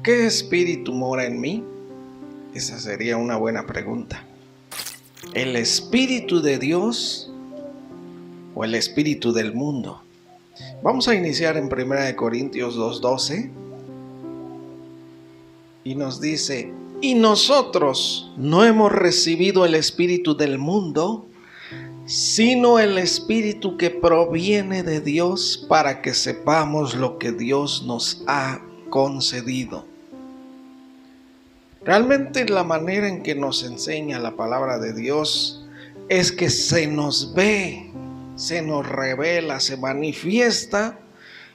¿Qué espíritu mora en mí? Esa sería una buena pregunta. ¿El espíritu de Dios o el espíritu del mundo? Vamos a iniciar en 1 Corintios 2:12 y nos dice: y nosotros no hemos recibido el espíritu del mundo, sino el espíritu que proviene de Dios, para que sepamos lo que Dios nos ha concedido. Realmente la manera en que nos enseña la palabra de Dios es que se nos ve, se nos revela, se manifiesta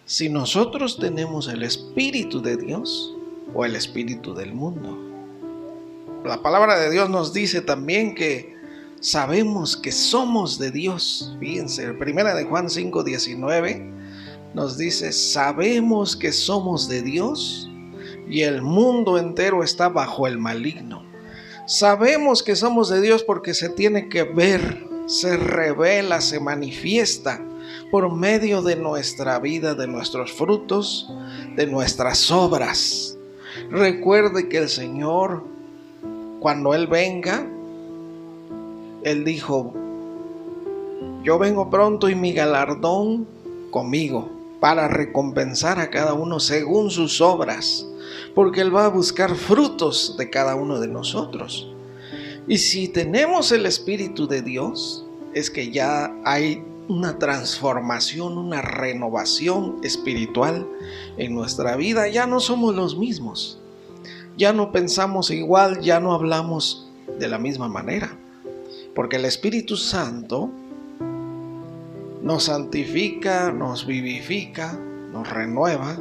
si nosotros tenemos el espíritu de Dios o el espíritu del mundo. La palabra de Dios nos dice también que sabemos que somos de Dios. Fíjense, 1 de Juan 5:19 nos dice: sabemos que somos de Dios y el mundo entero está bajo el maligno. Sabemos que somos de Dios porque se tiene que ver, se revela, se manifiesta por medio de nuestra vida, de nuestros frutos, de nuestras obras. Recuerde que el Señor, cuando Él venga, Él dijo: yo vengo pronto y mi galardón conmigo, para recompensar a cada uno según sus obras, porque Él va a buscar frutos de cada uno de nosotros. Y si tenemos el Espíritu de Dios, es que ya hay una transformación, una renovación espiritual en nuestra vida. Ya no somos los mismos, ya no pensamos igual, ya no hablamos de la misma manera, porque el Espíritu Santo nos santifica, nos vivifica, nos renueva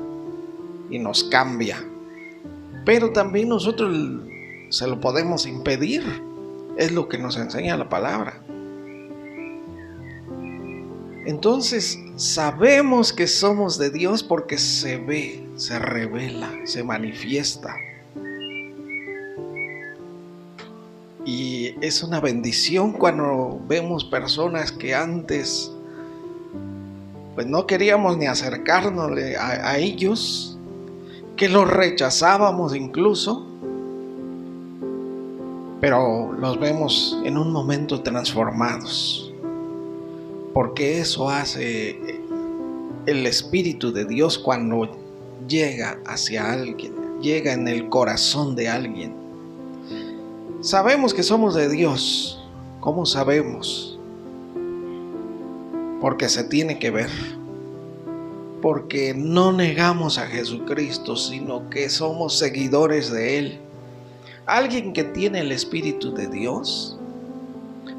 y nos cambia. Pero también nosotros se lo podemos impedir. Es lo que nos enseña la palabra. Entonces sabemos que somos de Dios porque se ve, se revela, se manifiesta. Y es una bendición cuando vemos personas que antes pues no queríamos ni acercarnos a ellos, que los rechazábamos incluso, pero los vemos en un momento transformados, porque eso hace el Espíritu de Dios cuando llega hacia alguien, llega en el corazón de alguien. Sabemos que somos de Dios. ¿Cómo sabemos? Porque se tiene que ver. Porque no negamos a Jesucristo, sino que somos seguidores de Él. Alguien que tiene el Espíritu de Dios,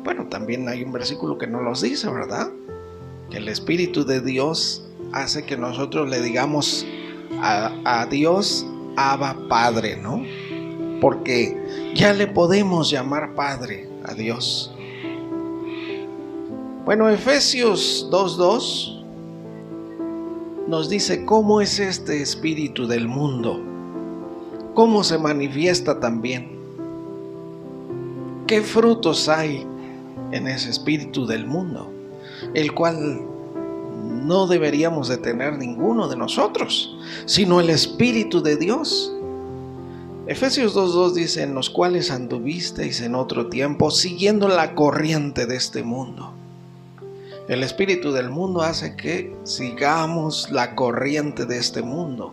bueno, también hay un versículo que nos los dice, ¿verdad? Que el Espíritu de Dios hace que nosotros le digamos a Dios: Abba, Padre, ¿no? Porque ya le podemos llamar Padre a Dios. Bueno, Efesios 2:2 nos dice cómo es este espíritu del mundo, cómo se manifiesta también, qué frutos hay en ese espíritu del mundo, el cual no deberíamos de tener ninguno de nosotros, sino el Espíritu de Dios. Efesios 2:2 dice: en los cuales anduvisteis en otro tiempo, siguiendo la corriente de este mundo. El espíritu del mundo hace que sigamos la corriente de este mundo,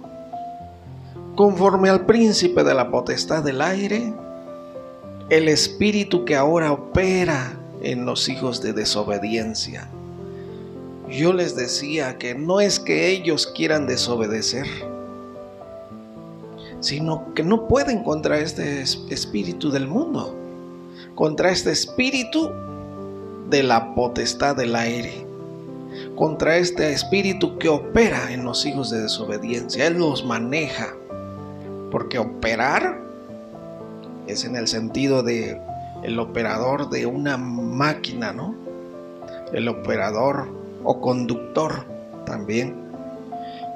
conforme al príncipe de la potestad del aire, el espíritu que ahora opera en los hijos de desobediencia. Yo les decía que no es que ellos quieran desobedecer, sino que no pueden contra este espíritu del mundo, contra este espíritu de la potestad del aire, contra este espíritu que opera en los hijos de desobediencia. Él los maneja, porque operar es en el sentido de el operador de una máquina, ¿no? El operador o conductor también.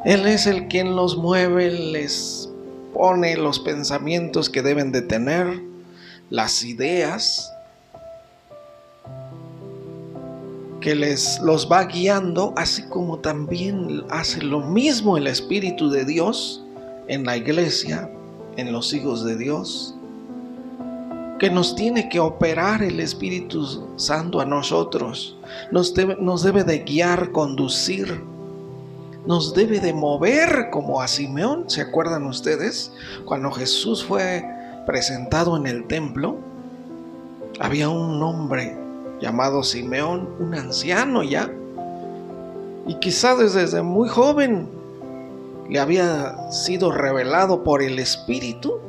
Él es el quien los mueve, les pone los pensamientos que deben de tener, las ideas, que los va guiando, así como también hace lo mismo el Espíritu de Dios en la iglesia, en los hijos de Dios, que nos tiene que operar el Espíritu Santo a nosotros, nos debe de guiar, conducir, nos debe de mover como a Simeón. ¿Se acuerdan ustedes? Cuando Jesús fue presentado en el templo, había un hombre llamado Simeón, un anciano ya, y quizá desde muy joven le había sido revelado por el Espíritu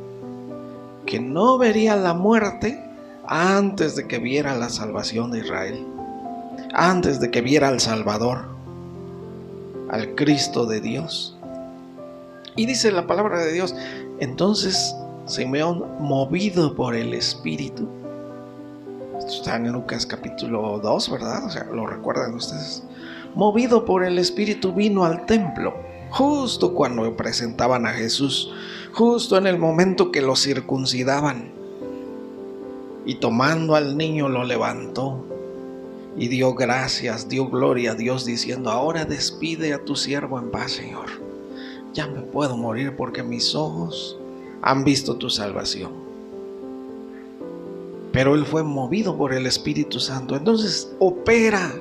que no vería la muerte antes de que viera la salvación de Israel, antes de que viera al Salvador, al Cristo de Dios. Y dice la palabra de Dios, entonces Simeón, movido por el Espíritu, esto está en Lucas capítulo 2, ¿verdad? O sea, lo recuerdan ustedes. Movido por el Espíritu vino al templo, justo cuando presentaban a Jesús, justo en el momento que lo circuncidaban. Y tomando al niño lo levantó y dio gracias, dio gloria a Dios, diciendo, ahora despide a tu siervo en paz, Señor. Ya me puedo morir porque mis ojos han visto tu salvación. Pero él fue movido por el Espíritu Santo. Entonces opera,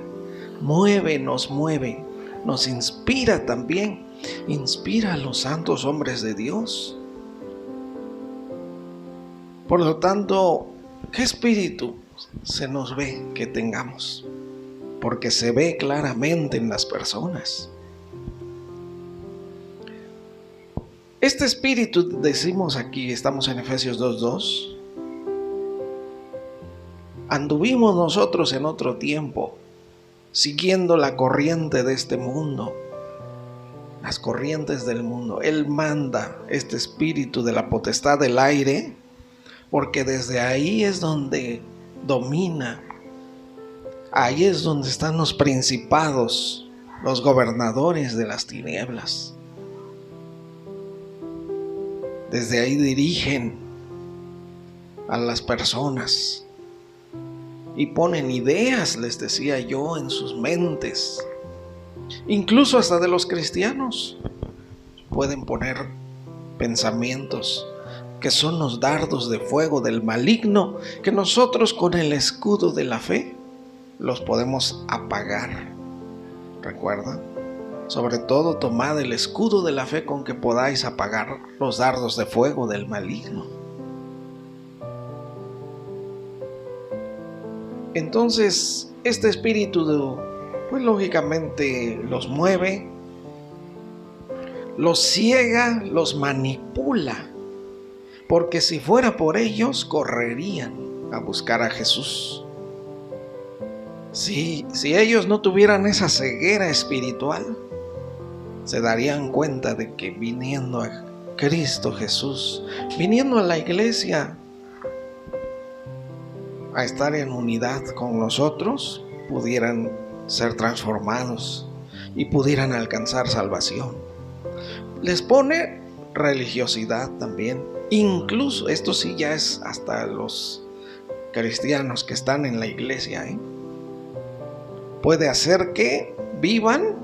nos mueve, nos inspira también. Inspira a los santos hombres de Dios. Por lo tanto, ¿qué espíritu se nos ve que tengamos? Porque se ve claramente en las personas. Este espíritu, decimos aquí, estamos en Efesios 2:2, anduvimos nosotros en otro tiempo, siguiendo la corriente de este mundo, las corrientes del mundo. Él manda este espíritu de la potestad del aire, porque desde ahí es donde domina, ahí es donde están los principados, los gobernadores de las tinieblas. Desde ahí dirigen a las personas y ponen ideas, les decía yo, en sus mentes. Incluso hasta de los cristianos pueden poner pensamientos que son los dardos de fuego del maligno, que nosotros con el escudo de la fe los podemos apagar. ¿Recuerdan? Sobre todo tomad el escudo de la fe con que podáis apagar los dardos de fuego del maligno. Entonces, este espíritu, pues lógicamente los mueve, los ciega, los manipula, porque si fuera por ellos, correrían a buscar a Jesús. Si ellos no tuvieran esa ceguera espiritual, se darían cuenta de que viniendo a Cristo Jesús, viniendo a la iglesia a estar en unidad con nosotros, pudieran ser transformados y pudieran alcanzar salvación. Les pone religiosidad también. Incluso, esto sí ya es hasta los cristianos que están en la iglesia, puede hacer que vivan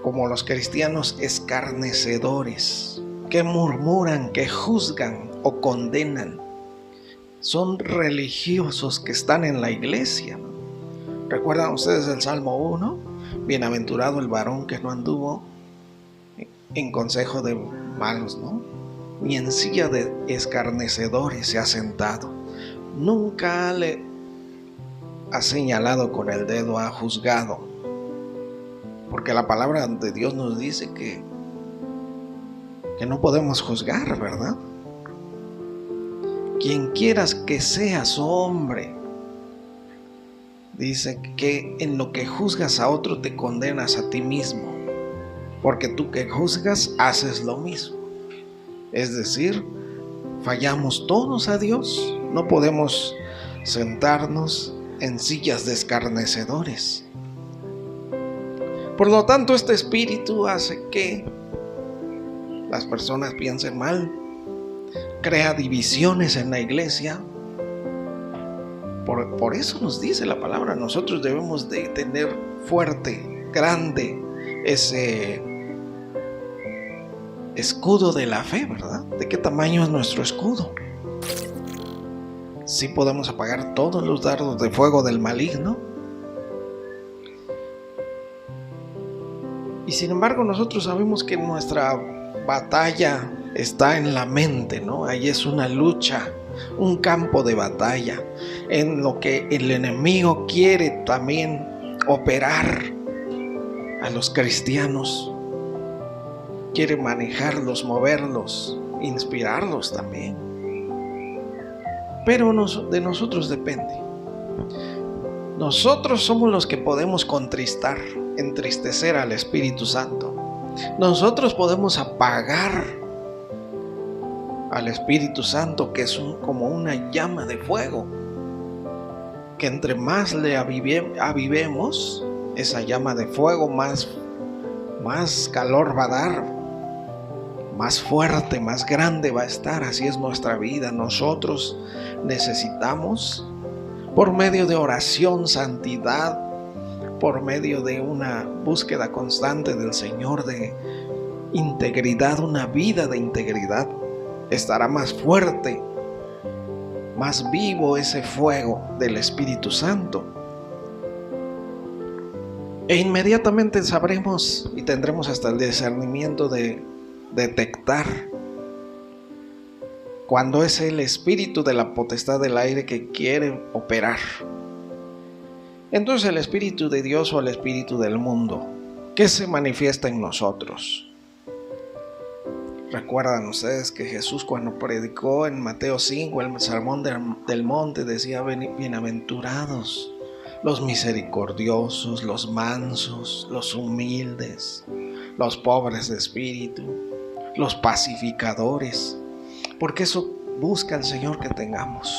como los cristianos escarnecedores, que murmuran, que juzgan o condenan. Son religiosos que están en la iglesia. ¿Recuerdan ustedes el Salmo 1? Bienaventurado el varón que no anduvo en consejo de malos, ¿no? Ni en silla de escarnecedores se ha sentado. Nunca le ha señalado con el dedo, ha juzgado. Porque la palabra de Dios nos dice que no podemos juzgar, ¿verdad? Quien quieras que seas, hombre, dice que en lo que juzgas a otro te condenas a ti mismo, porque tú que juzgas haces lo mismo. Es decir, fallamos todos a Dios. No podemos sentarnos en sillas de escarnecedores. Por lo tanto, este espíritu hace que las personas piensen mal, crea divisiones en la iglesia. Por eso nos dice la palabra, nosotros debemos de tener fuerte, grande, escudo de la fe, ¿verdad? ¿De qué tamaño es nuestro escudo? ¿Sí podemos apagar todos los dardos de fuego del maligno? Y sin embargo nosotros sabemos que nuestra batalla está en la mente, ¿no? Ahí es una lucha, un campo de batalla, en lo que el enemigo quiere también operar a los cristianos. Quiere manejarlos, moverlos, inspirarlos también. Pero de nosotros depende. Nosotros somos los que podemos contristar, entristecer al Espíritu Santo. Nosotros podemos apagar al Espíritu Santo, que es como una llama de fuego, que entre más le avivemos esa llama de fuego, más calor va a dar, más fuerte, más grande va a estar. Así es nuestra vida. Nosotros necesitamos, por medio de oración, santidad, por medio de una búsqueda constante del Señor, de integridad, una vida de integridad, estará más fuerte, más vivo ese fuego del Espíritu Santo. E inmediatamente sabremos y tendremos hasta el discernimiento de detectar cuando es el espíritu de la potestad del aire que quiere operar. Entonces el Espíritu de Dios o el espíritu del mundo, ¿qué se manifiesta en nosotros? Recuerdan ustedes que Jesús, cuando predicó en Mateo 5, el sermón del monte, decía: bienaventurados los misericordiosos, los mansos, los humildes, los pobres de espíritu, los pacificadores, porque eso busca el Señor que tengamos.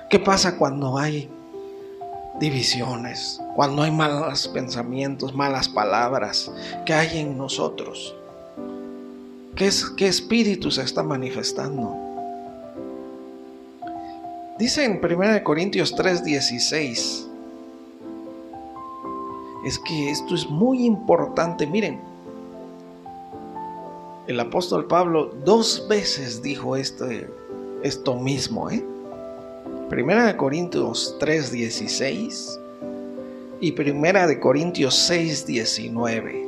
¿Qué pasa cuando hay divisiones, cuando hay malos pensamientos, malas palabras? ¿Qué hay en nosotros? ¿Qué espíritu se está manifestando? Dice en 1 Corintios 3:16. Es que esto es muy importante. Miren, el apóstol Pablo 2 veces dijo esto mismo, 1 Corintios 3:16 y 1 Corintios 6:19.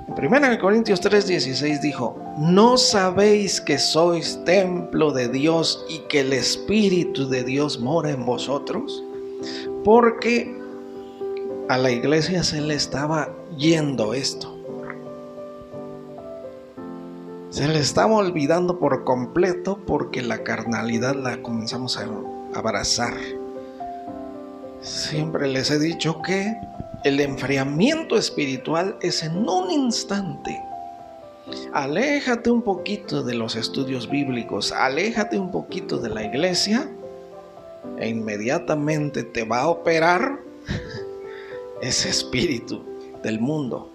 En 1 Corintios 3:16 dijo: ¿no sabéis que sois templo de Dios y que el Espíritu de Dios mora en vosotros? Porque a la iglesia se le estaba yendo esto. Se le estaba olvidando por completo, porque la carnalidad la comenzamos a abrazar. Siempre les he dicho que el enfriamiento espiritual es en un instante. Aléjate un poquito de los estudios bíblicos, aléjate un poquito de la iglesia, e inmediatamente te va a operar ese espíritu del mundo.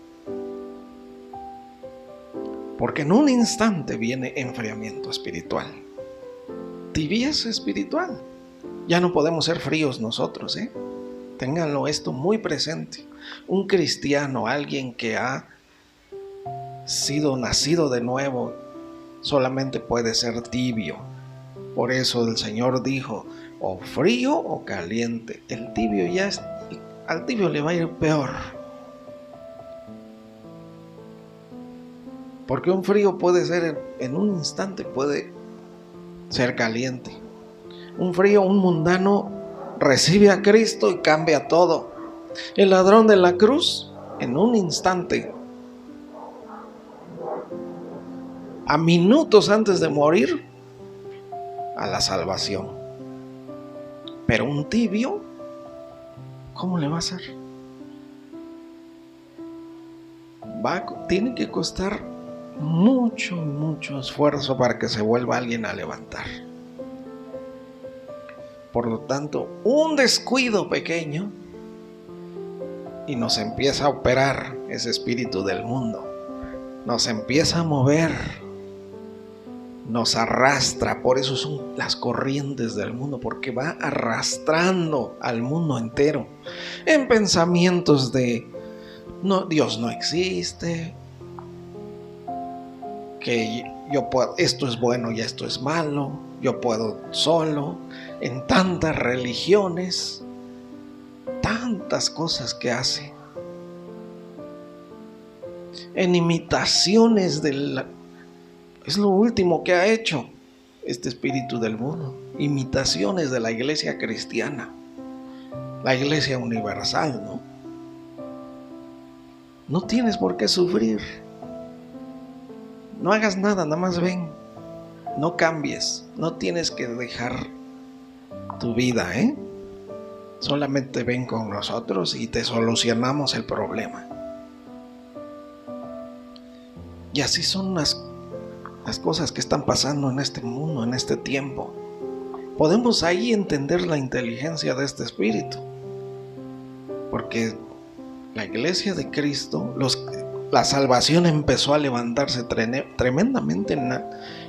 Porque en un instante viene enfriamiento espiritual, tibieza espiritual. Ya no podemos ser fríos nosotros, Ténganlo esto muy presente. Un cristiano, alguien que ha sido nacido de nuevo, solamente puede ser tibio. Por eso el Señor dijo: o frío o caliente. El tibio al tibio le va a ir peor. Porque un frío puede ser en un instante, puede ser caliente. Un frío, un mundano, recibe a Cristo y cambia todo. El ladrón de la cruz, en un instante, a minutos antes de morir, a la salvación. Pero un tibio, ¿cómo le va a hacer? Tiene que costar mucho esfuerzo para que se vuelva alguien a levantar. Por lo tanto, un descuido pequeño y nos empieza a operar ese espíritu del mundo. Nos empieza a mover, nos arrastra. Por eso son las corrientes del mundo, porque va arrastrando al mundo entero en pensamientos de: no, Dios no existe, que yo puedo, esto es bueno y esto es malo, yo puedo solo, en tantas religiones, tantas cosas que hace, en imitaciones es lo último que ha hecho este espíritu del mundo, imitaciones de la iglesia cristiana, la iglesia universal, ¿no? No tienes por qué sufrir. No hagas nada, nada más ven. No cambies. No tienes que dejar tu vida, Solamente ven con nosotros y te solucionamos el problema. Y así son las cosas que están pasando en este mundo, en este tiempo. Podemos ahí entender la inteligencia de este espíritu. Porque la iglesia de Cristo, la salvación empezó a levantarse tremendamente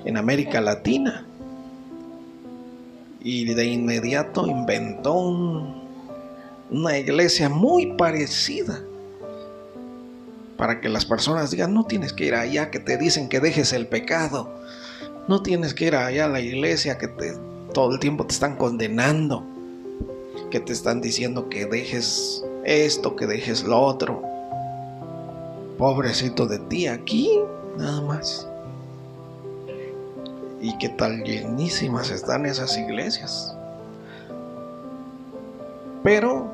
en América Latina. Y de inmediato inventó una iglesia muy parecida, para que las personas digan: no tienes que ir allá que te dicen que dejes el pecado, no tienes que ir allá a la iglesia que todo el tiempo te están condenando, que te están diciendo que dejes esto, que dejes lo otro. Pobrecito de ti, aquí nada más. Y qué tal llenísimas están esas iglesias. Pero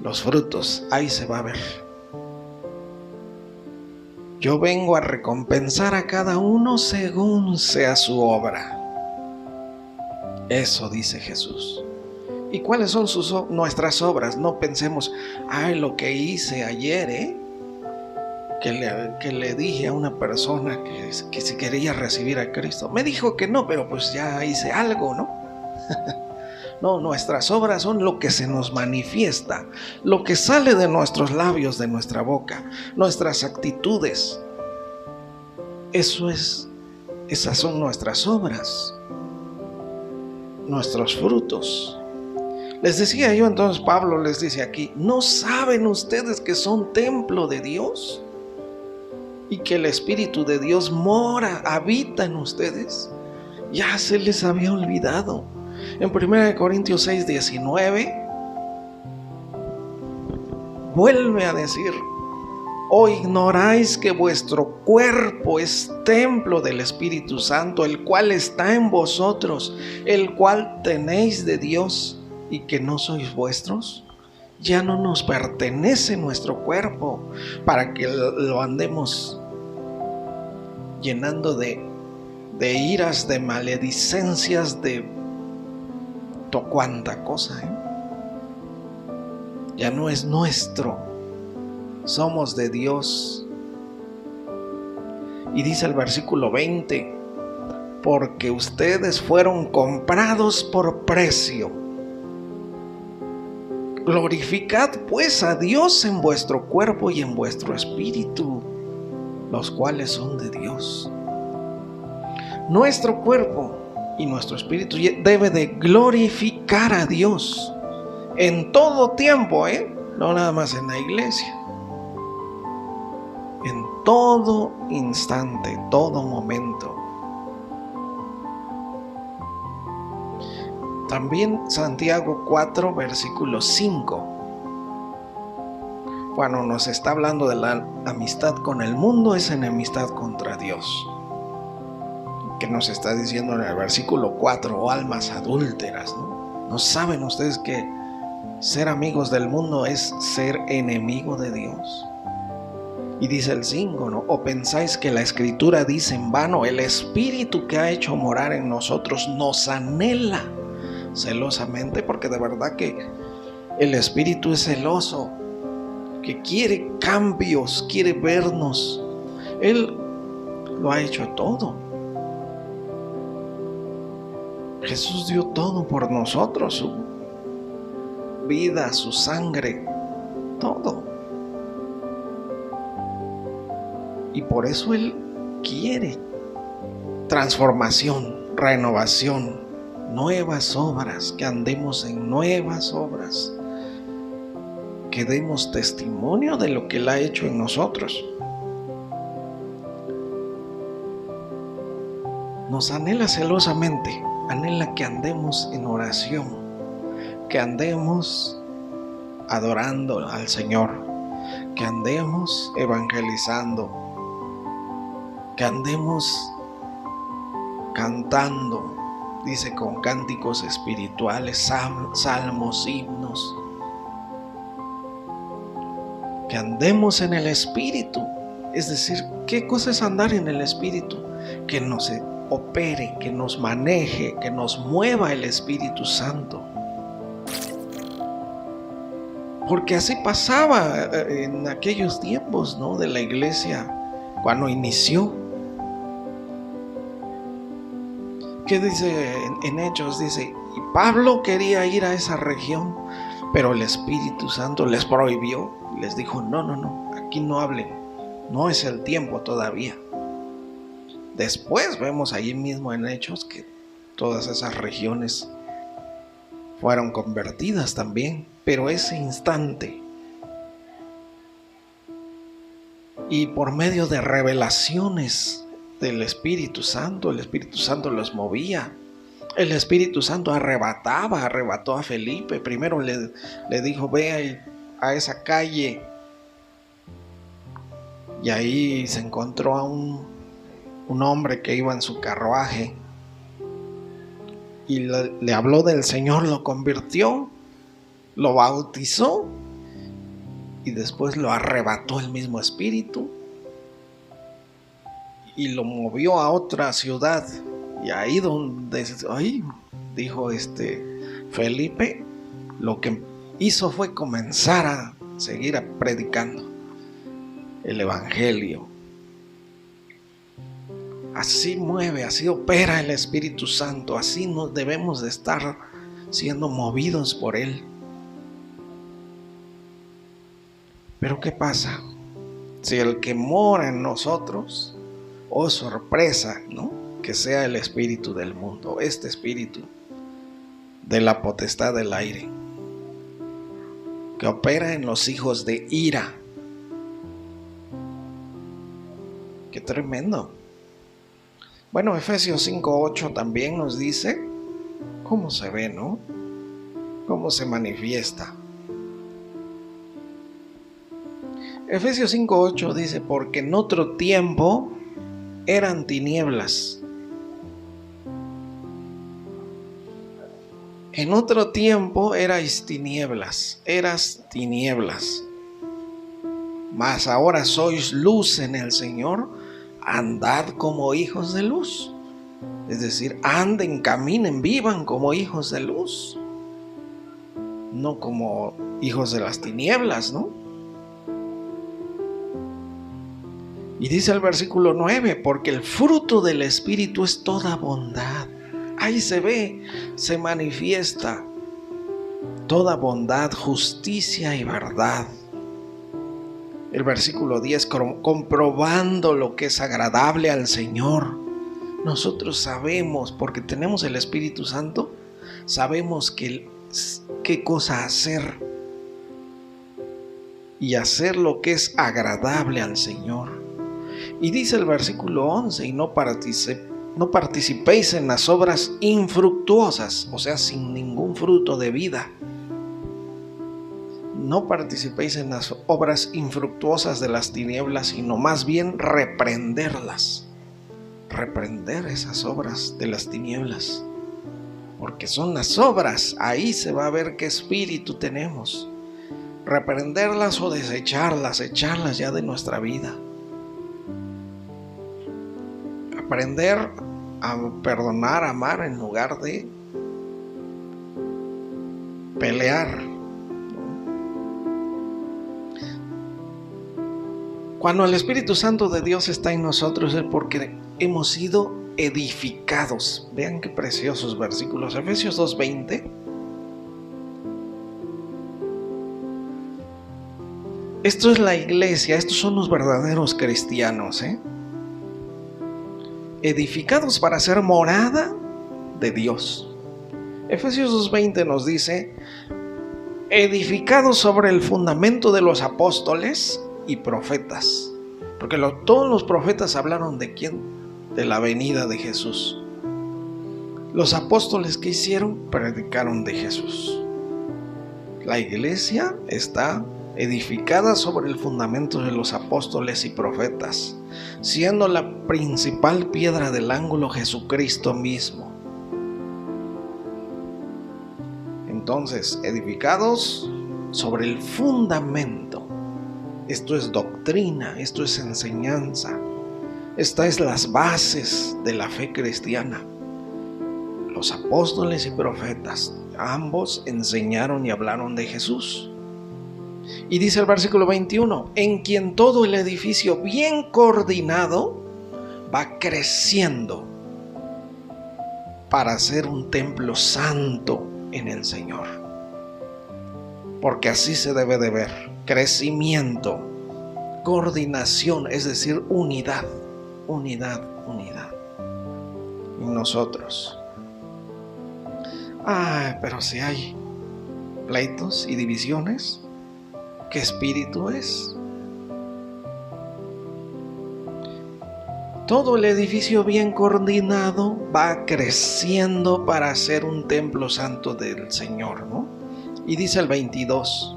los frutos, ahí se va a ver. Yo vengo a recompensar a cada uno según sea su obra. Eso dice Jesús. ¿Y cuáles son nuestras obras? No pensemos: lo que hice ayer, que le dije a una persona que si quería recibir a Cristo. Me dijo que no, pero pues ya hice algo, ¿no? No, nuestras obras son lo que se nos manifiesta, lo que sale de nuestros labios, de nuestra boca, nuestras actitudes. Esas son nuestras obras, nuestros frutos. Les decía yo, entonces Pablo les dice aquí: ¿no saben ustedes que son templo de Dios? Y que el Espíritu de Dios habita en ustedes. Ya se les había olvidado. En 1 Corintios 6, 19 vuelve a decir: ¿o ignoráis que vuestro cuerpo es templo del Espíritu Santo, el cual está en vosotros, el cual tenéis de Dios, y que no sois vuestros? Ya no nos pertenece nuestro cuerpo para que lo andemos llenando de iras, de maledicencias, de cuánta cosa, Ya no es nuestro, somos de Dios. Y dice el versículo 20: porque ustedes fueron comprados por precio. Glorificad pues a Dios en vuestro cuerpo y en vuestro espíritu, los cuales son de Dios. Nuestro cuerpo y nuestro espíritu debe de glorificar a Dios en todo tiempo, no nada más en la iglesia. En todo instante, todo momento. También Santiago 4, versículo 5. Cuando nos está hablando de la amistad con el mundo, es enemistad contra Dios. Que nos está diciendo en el versículo 4: almas adúlteras, ¿no? ¿No saben ustedes que ser amigos del mundo es ser enemigo de Dios? Y dice el 5, ¿no? ¿O pensáis que la Escritura dice en vano: el Espíritu que ha hecho morar en nosotros nos anhela celosamente? Porque de verdad que el Espíritu es celoso, que quiere cambios, quiere vernos. Él lo ha hecho todo. Jesús dio todo por nosotros, su vida, su sangre, todo. Y por eso Él quiere transformación, renovación, nuevas obras, que andemos en nuevas obras, que demos testimonio de lo que Él ha hecho en nosotros. nos anhela celosamente, anhela que andemos en oración, que andemos adorando al Señor, que andemos evangelizando, que andemos cantando, dice, con cánticos espirituales, salmos, himnos, que andemos en el Espíritu. Es decir, ¿qué cosa es andar en el Espíritu? Que nos opere, que nos maneje, que nos mueva el Espíritu Santo. Porque así pasaba en aquellos tiempos, ¿no?, de la iglesia cuando inició. ¿Qué dice en Hechos? Dice, y Pablo quería ir a esa región, pero el Espíritu Santo les prohibió. Les dijo, no, aquí no hablen, no es el tiempo todavía. Después vemos allí mismo en Hechos que todas esas regiones fueron convertidas también, pero ese instante, y por medio de revelaciones del Espíritu Santo, el Espíritu Santo los movía. El Espíritu Santo arrebató a Felipe. Primero le dijo, ve a esa calle, y ahí se encontró a un hombre que iba en su carruaje y le habló del Señor, lo convirtió, lo bautizó y después lo arrebató el mismo Espíritu y lo movió a otra ciudad. Y ahí donde dijo Felipe, lo que hizo fue comenzar a seguir predicando el Evangelio. Así mueve, así opera el Espíritu Santo, así nos debemos de estar siendo movidos por Él. Pero ¿qué pasa? Si el que mora en nosotros, oh sorpresa, ¿no?, que sea el espíritu del mundo, este espíritu de la potestad del aire, que opera en los hijos de ira. ¡Qué tremendo! Bueno, Efesios 5:8 también nos dice cómo se ve, ¿no?, cómo se manifiesta. Efesios 5:8 dice, porque en otro tiempo eran tinieblas. En otro tiempo eras tinieblas. Mas ahora sois luz en el Señor, andad como hijos de luz. Es decir, anden, caminen, vivan como hijos de luz, no como hijos de las tinieblas, ¿no? Y dice el versículo 9, porque el fruto del Espíritu es toda bondad. Ahí se ve, se manifiesta toda bondad, justicia y verdad. El versículo 10, comprobando lo que es agradable al Señor. Nosotros sabemos, porque tenemos el Espíritu Santo, sabemos qué cosa hacer. Y hacer lo que es agradable al Señor. Y dice el versículo 11, y no participéis en las obras infructuosas, o sea, sin ningún fruto de vida. No participéis en las obras infructuosas de las tinieblas, sino más bien reprenderlas. Reprender esas obras de las tinieblas, porque son las obras, ahí se va a ver qué espíritu tenemos. Reprenderlas o desecharlas, echarlas ya de nuestra vida. Aprender a perdonar, a amar en lugar de pelear. Cuando el Espíritu Santo de Dios está en nosotros es porque hemos sido edificados. Vean qué preciosos versículos. Efesios 2:20. Esto es la iglesia, estos son los verdaderos cristianos, edificados para ser morada de Dios. Efesios 2:20 nos dice, edificados sobre el fundamento de los apóstoles y profetas, porque todos los profetas hablaron de quién, de la venida de Jesús. Los apóstoles, ¿qué hicieron? Predicaron de Jesús. La iglesia está edificada sobre el fundamento de los apóstoles y profetas, siendo la principal piedra del ángulo Jesucristo mismo. Entonces, edificados sobre el fundamento. Esto es doctrina, esto es enseñanza. Estas es las bases de la fe cristiana. Los apóstoles y profetas, ambos enseñaron y hablaron de Jesús. Y dice el versículo 21, en quien todo el edificio bien coordinado va creciendo para ser un templo santo en el Señor. Porque así se debe de ver: crecimiento, coordinación, es decir, unidad. Y nosotros, pero si hay pleitos y divisiones, ¿qué espíritu es? Todo el edificio bien coordinado va creciendo para ser un templo santo del Señor, ¿no? Y dice el 22,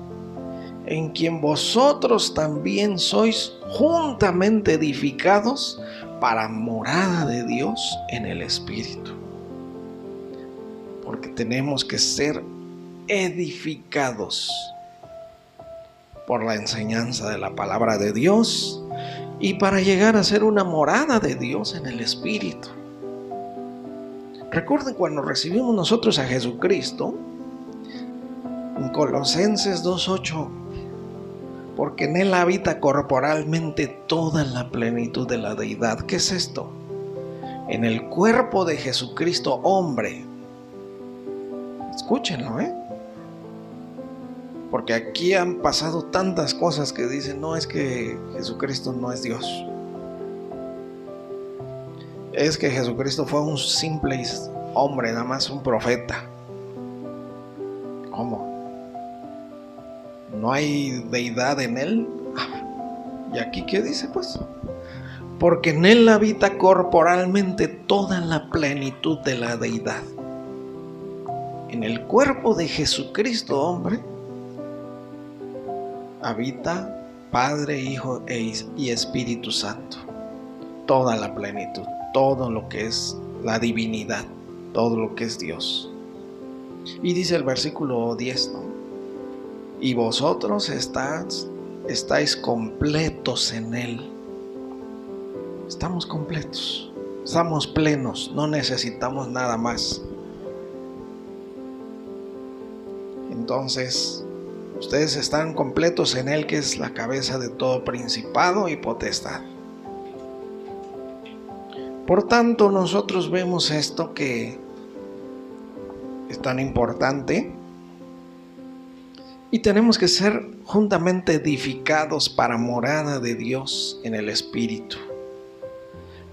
en quien vosotros también sois juntamente edificados para morada de Dios en el Espíritu. Porque tenemos que ser edificados por la enseñanza de la palabra de Dios y para llegar a ser una morada de Dios en el Espíritu. Recuerden cuando recibimos nosotros a Jesucristo, en Colosenses 2:8, porque en Él habita corporalmente toda la plenitud de la deidad. ¿Qué es esto? En el cuerpo de Jesucristo, hombre. Escúchenlo, porque aquí han pasado tantas cosas que dicen, no, es que Jesucristo no es Dios. Es que Jesucristo fue un simple hombre, nada más un profeta. ¿Cómo? ¿No hay deidad en Él? ¿Y aquí qué dice pues? Porque en Él habita corporalmente toda la plenitud de la deidad. En el cuerpo de Jesucristo, hombre, habita Padre, Hijo y Espíritu Santo. Toda la plenitud, todo lo que es la divinidad, todo lo que es Dios. Y dice el versículo 10, ¿no? Y vosotros estáis completos en Él. Estamos completos, estamos plenos, no necesitamos nada más. Entonces, ustedes están completos en Él, que es la cabeza de todo principado y potestad. Por tanto, nosotros vemos esto que es tan importante y tenemos que ser juntamente edificados para morada de Dios en el Espíritu.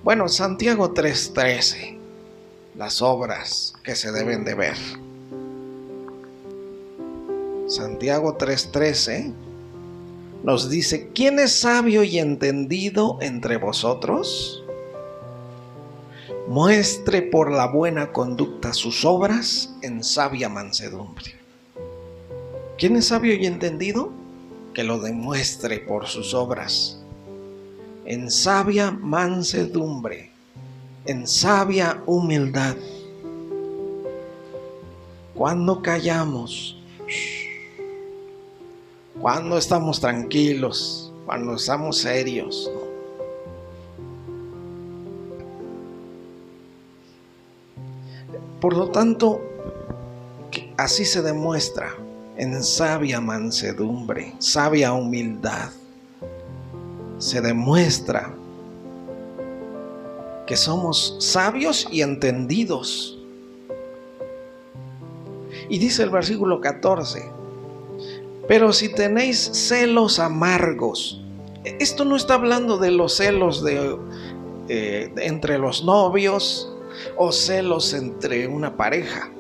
Bueno, Santiago 3:13, las obras que se deben de ver. Santiago 3:13 nos dice: ¿quién es sabio y entendido entre vosotros? Muestre por la buena conducta sus obras en sabia mansedumbre. ¿Quién es sabio y entendido? Que lo demuestre por sus obras en sabia mansedumbre, en sabia humildad. Cuando callamos, cuando estamos tranquilos, cuando estamos serios, ¿no? Por lo tanto, así se demuestra en sabia mansedumbre, sabia humildad. Se demuestra que somos sabios y entendidos. Y dice el versículo 14: pero si tenéis celos amargos. Esto no está hablando de los celos entre los novios o celos entre una pareja.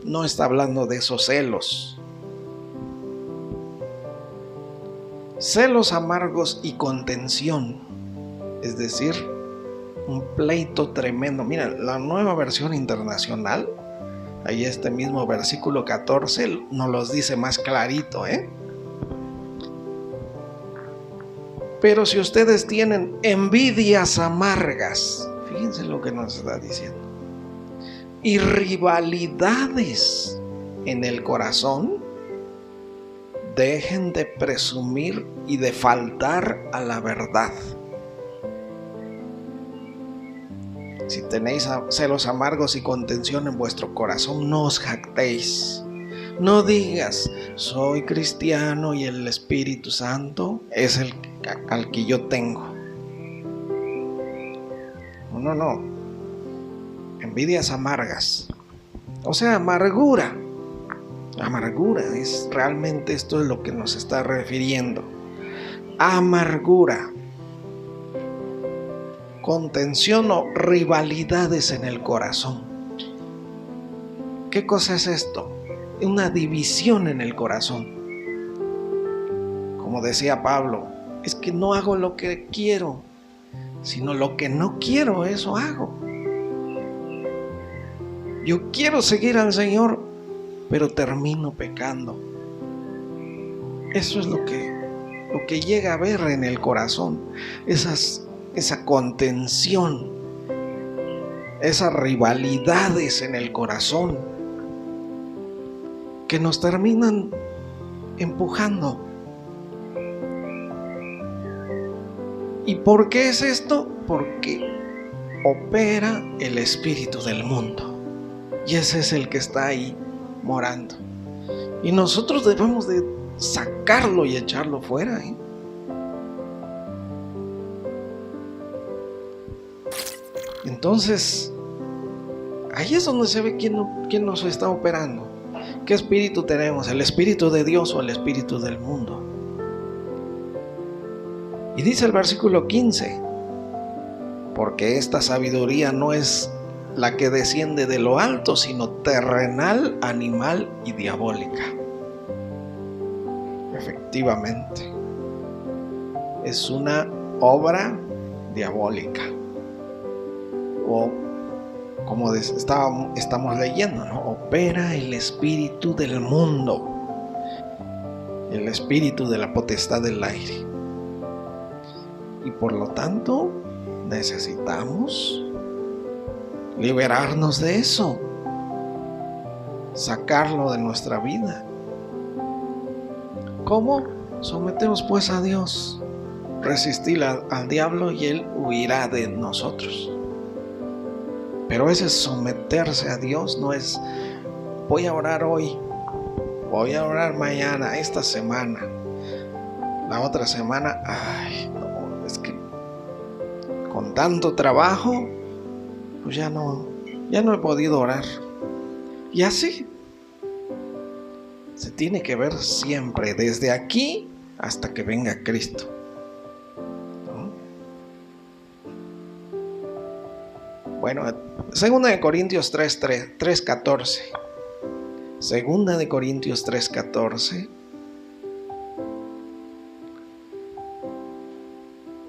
No está hablando de esos celos. Celos amargos y contención, es decir, un pleito tremendo. Mira, la Nueva Versión Internacional, ahí este mismo versículo 14 nos los dice más clarito, Pero si ustedes tienen envidias amargas, fíjense lo que nos está diciendo, y rivalidades en el corazón, dejen de presumir y de faltar a la verdad. Si tenéis celos amargos y contención en vuestro corazón, no os jactéis. No digas, soy cristiano y el Espíritu Santo es el al que yo tengo. No. Envidias amargas. O sea, amargura. Amargura, realmente esto es lo que nos está refiriendo. Amargura. Contención o rivalidades en el corazón. ¿Qué cosa es esto? Una división en el corazón. Como decía Pablo, es que no hago lo que quiero, sino lo que no quiero, eso hago. Yo quiero seguir al Señor, pero termino pecando. Eso es lo que llega a ver en el corazón, esa contención, esas rivalidades en el corazón que nos terminan empujando. ¿Y por qué es esto? Porque opera el espíritu del mundo, y ese es el que está ahí morando, y nosotros debemos de sacarlo y echarlo fuera, Entonces, ahí es donde se ve quién nos está operando. ¿Qué espíritu tenemos? ¿El espíritu de Dios o el espíritu del mundo? Y dice el versículo 15, porque esta sabiduría no es la que desciende de lo alto, sino terrenal, animal y diabólica. Efectivamente, es una obra diabólica. O como estamos leyendo, ¿no? Opera el espíritu del mundo, el espíritu de la potestad del aire. Y por lo tanto, necesitamos liberarnos de eso, sacarlo de nuestra vida. ¿Cómo? Sometemos pues a Dios, resistir al diablo y él huirá de nosotros. Pero ese someterse a Dios no es voy a orar hoy, voy a orar mañana, esta semana, la otra semana, no, es que con tanto trabajo, pues ya no he podido orar. Y así se tiene que ver siempre, desde aquí hasta que venga Cristo, ¿no? Bueno, 2 de Corintios 3:14. 2 de Corintios 3:14.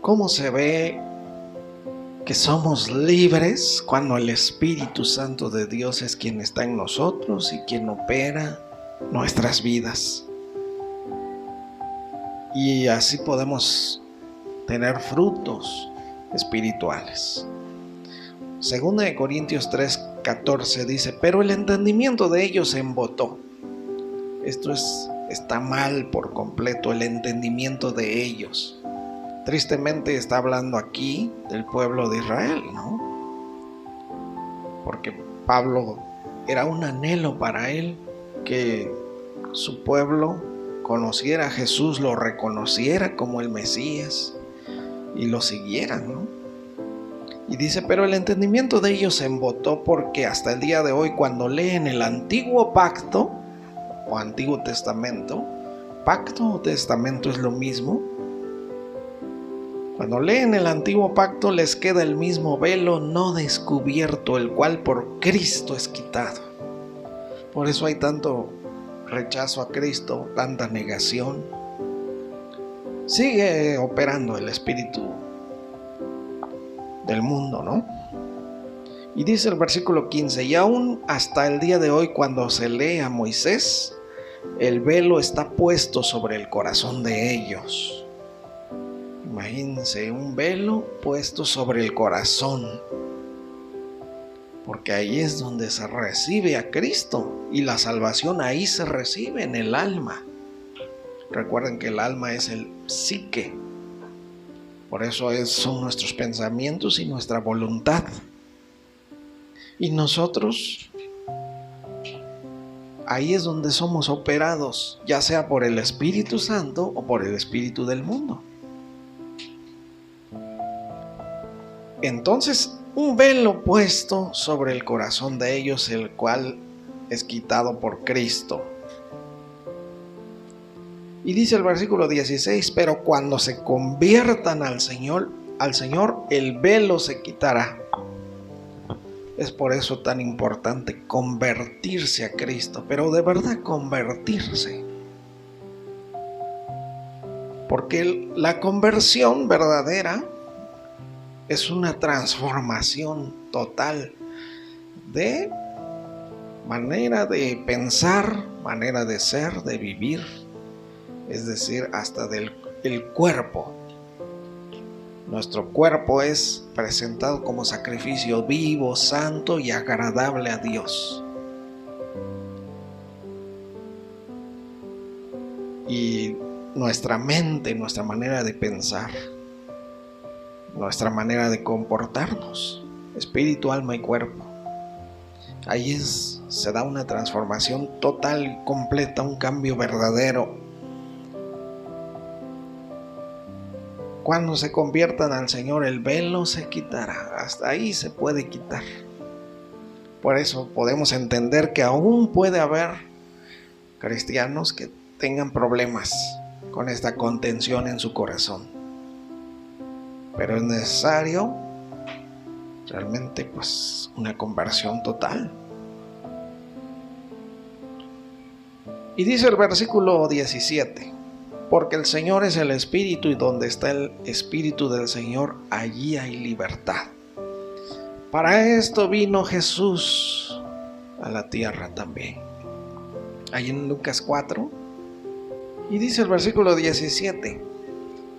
¿Cómo se ve que somos libres cuando el Espíritu Santo de Dios es quien está en nosotros y quien opera nuestras vidas? Y así podemos tener frutos espirituales. 2 de Corintios 3:14 dice, pero el entendimiento de ellos se embotó. Esto está mal por completo, el entendimiento de ellos. Tristemente está hablando aquí del pueblo de Israel, ¿no? Porque Pablo era un anhelo para él que su pueblo conociera a Jesús, lo reconociera como el Mesías y lo siguiera, ¿no? Y dice, pero el entendimiento de ellos se embotó porque hasta el día de hoy cuando leen el Antiguo Pacto o Antiguo Testamento, pacto o testamento es lo mismo, cuando leen el Antiguo Pacto les queda el mismo velo no descubierto, el cual por Cristo es quitado. Por eso hay tanto rechazo a Cristo, tanta negación. Sigue operando el espíritu del mundo, ¿no? Y dice el versículo 15, y aún hasta el día de hoy, cuando se lee a Moisés, el velo está puesto sobre el corazón de ellos. Imagínense, un velo puesto sobre el corazón, porque ahí es donde se recibe a Cristo, y la salvación ahí se recibe, en el alma. Recuerden que el alma es el psique, por eso son nuestros pensamientos y nuestra voluntad. Y nosotros, ahí es donde somos operados, ya sea por el Espíritu Santo o por el espíritu del mundo. Entonces, un velo puesto sobre el corazón de ellos, el cual es quitado por Cristo. Y dice el versículo 16, pero cuando se conviertan al Señor, el velo se quitará. Es por eso tan importante convertirse a Cristo, pero de verdad convertirse. Porque la conversión verdadera es una transformación total de manera de pensar, manera de ser, de vivir, es decir, hasta del cuerpo. Nuestro cuerpo es presentado como sacrificio vivo, santo y agradable a Dios. Y nuestra mente, nuestra manera de pensar, nuestra manera de comportarnos, espíritu, alma y cuerpo. Ahí se da una transformación total, completa, un cambio verdadero. Cuando se conviertan al Señor, el velo se quitará. Hasta ahí se puede quitar. Por eso podemos entender que aún puede haber cristianos que tengan problemas con esta contención en su corazón. Pero es necesario realmente una conversión total. Y dice el versículo 17, porque el Señor es el Espíritu, y donde está el Espíritu del Señor, allí hay libertad. Para esto vino Jesús a la tierra también. Ahí en Lucas 4, y dice el versículo 17,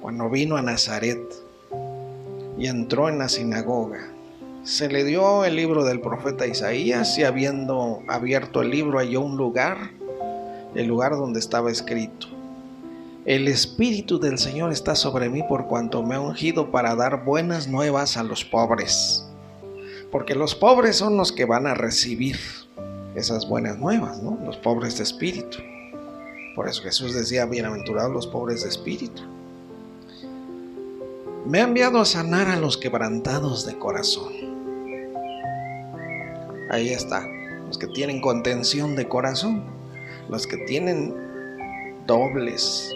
cuando vino a Nazaret y entró en la sinagoga, se le dio el libro del profeta Isaías, y habiendo abierto el libro halló un lugar, el lugar donde estaba escrito: el Espíritu del Señor está sobre mí, por cuanto me ha ungido para dar buenas nuevas a los pobres. Porque los pobres son los que van a recibir esas buenas nuevas, ¿no? Los pobres de espíritu. Por eso Jesús decía: bienaventurados los pobres de espíritu. Me ha enviado a sanar a los quebrantados de corazón. Ahí está, los que tienen contención de corazón, los que tienen dobles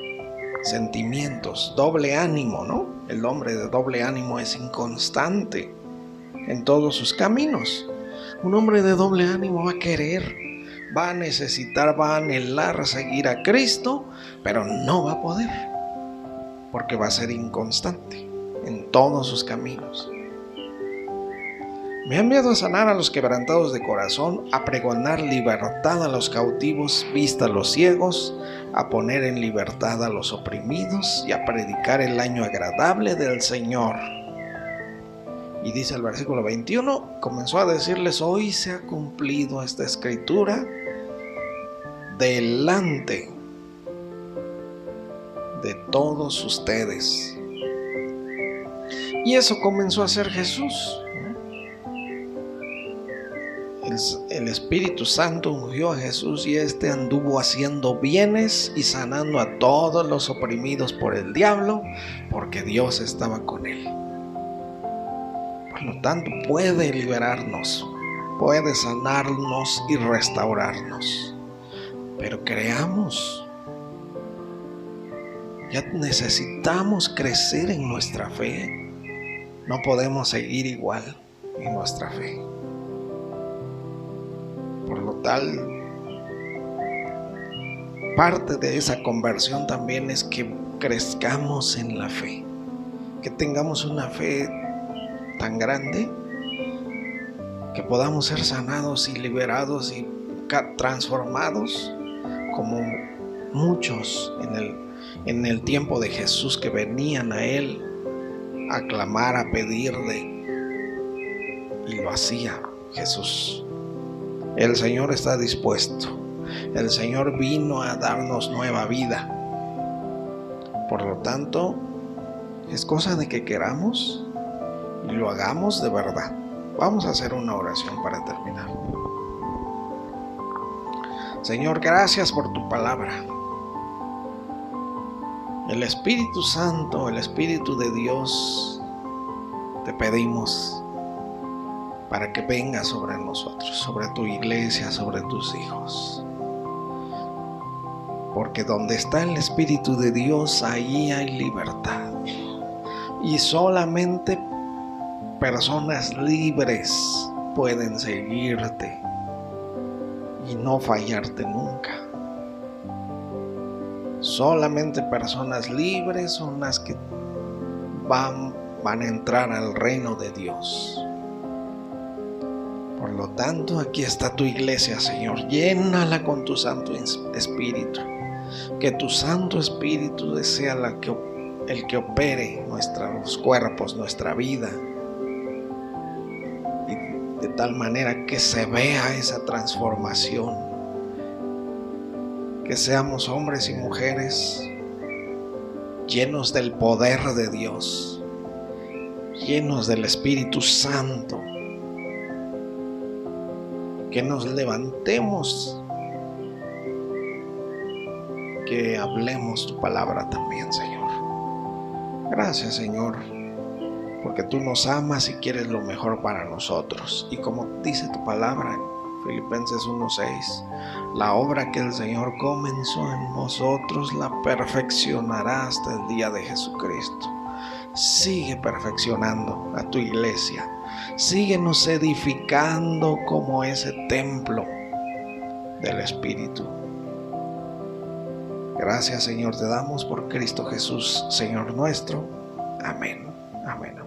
sentimientos, doble ánimo, ¿no? El hombre de doble ánimo es inconstante en todos sus caminos. Un hombre de doble ánimo va a querer, va a necesitar, va a anhelar seguir a Cristo, pero no va a poder, porque va a ser inconstante en todos sus caminos. Me ha enviado a sanar a los quebrantados de corazón, a pregonar libertad a los cautivos, vista a los ciegos, a poner en libertad a los oprimidos y a predicar el año agradable del Señor. Y dice el versículo 21, comenzó a decirles: hoy se ha cumplido esta escritura delante de todos ustedes. Y eso comenzó a hacer Jesús. El Espíritu Santo ungió a Jesús, y éste anduvo haciendo bienes y sanando a todos los oprimidos por el diablo, porque Dios estaba con él. Por lo tanto, puede liberarnos, puede sanarnos y restaurarnos. Pero creamos. Ya necesitamos crecer en nuestra fe. No podemos seguir igual en nuestra fe. Por lo tal, parte de esa conversión también es que crezcamos en la fe, que tengamos una fe tan grande que podamos ser sanados y liberados y transformados como muchos en el tiempo de Jesús, que venían a Él a clamar, a pedirle, y lo hacía Jesús. El Señor está dispuesto. El Señor vino a darnos nueva vida. Por lo tanto, es cosa de que queramos y lo hagamos de verdad. Vamos a hacer una oración para terminar. Señor, gracias por tu palabra. El Espíritu Santo, el Espíritu de Dios, te pedimos para que venga sobre nosotros, sobre tu iglesia, sobre tus hijos. Porque donde está el Espíritu de Dios, ahí hay libertad. Y solamente personas libres pueden seguirte y no fallarte nunca. Solamente personas libres son las que van a entrar al reino de Dios. Por lo tanto, aquí está tu iglesia, Señor. Llénala con tu Santo Espíritu. Que tu Santo Espíritu sea el que opere nuestros cuerpos, nuestra vida. Y de tal manera que se vea esa transformación. Que seamos hombres y mujeres llenos del poder de Dios, llenos del Espíritu Santo. Que nos levantemos, que hablemos tu palabra también, Señor. Gracias, Señor, porque tú nos amas y quieres lo mejor para nosotros. Y como dice tu palabra en Filipenses 1:6, la obra que el Señor comenzó en nosotros la perfeccionará hasta el día de Jesucristo. Sigue perfeccionando a tu iglesia. Síguenos edificando como ese templo del Espíritu. Gracias, Señor, te damos por Cristo Jesús, Señor nuestro. Amén. Amén.